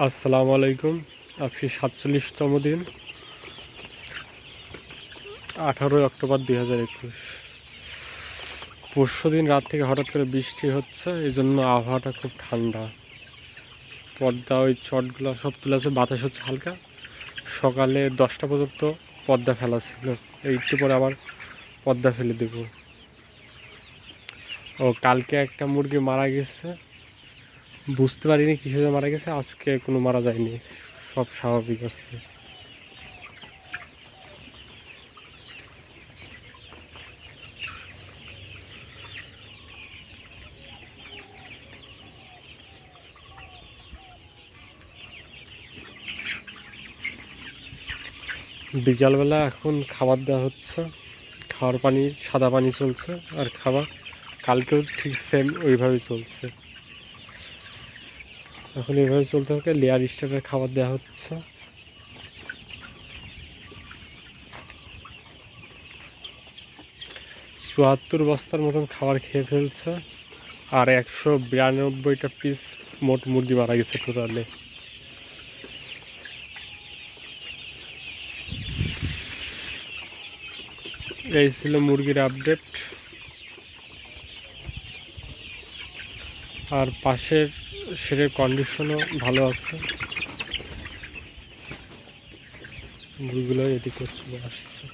আসসালামু আলাইকুম। আজকে 47তম দিন, 18 অক্টোবর 2021। পরশু দিন রাত থেকে হঠাৎ করে বৃষ্টি হচ্ছে, এই জন্য আবহাওয়াটা খুব ঠান্ডা। পদ্মা ওই চটগুলো সব তুলে আছে, বাতাস হচ্ছে হালকা। সকালে 10টা পর্যন্ত পদ্মা ফেলা ছিল, একটু পরে আবার পদ্মা ফেলে দেব। ও কালকে একটা মুরগি মারা গেছে, বুঝতে পারিনি কিসে মারা গেছে। আজকে কোনো মারা যায়নি, সব স্বাভাবিক আছে। বিকালবেলা এখন খাবার দেওয়া হচ্ছে, খাওয়ার পানি সাদা পানি চলছে, আর খাবার কালকেও ঠিক সেম ওইভাবেই চলছে। এখন এইভাবে চলতে থাকে, লেয়ার স্টারের খাবার দেওয়া হচ্ছে। চুয়াত্তর বস্তার মতন খাবার খেয়ে ফেলছে, আর 192টা পিস মোট মুরগি মারা গেছে টোটালে। এই ছিল মুরগির আপডেট। আর পাশের শেডের কন্ডিশনও ভালো আছে, মুরগিগুলো এদিকে চলে আসছে।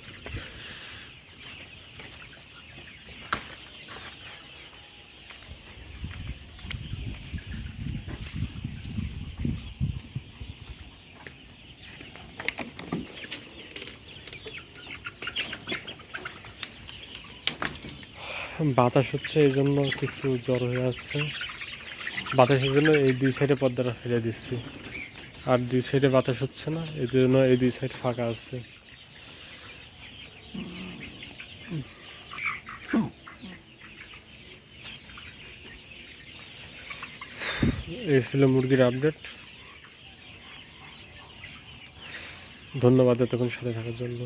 বাতাস হচ্ছে, এই জন্য কিছু জ্বর হয়ে আসছে। বাতাসের জন্য এই দুই সাইডে পর্দাটা ফেলে দিচ্ছি, আর দুই সাইডে বাতাস হচ্ছে না, এই জন্য এই দুই সাইড ফাঁকা আছে। এই ছিল মুরগির আপডেট। ধন্যবাদ এতক্ষণ সাথে থাকার জন্য।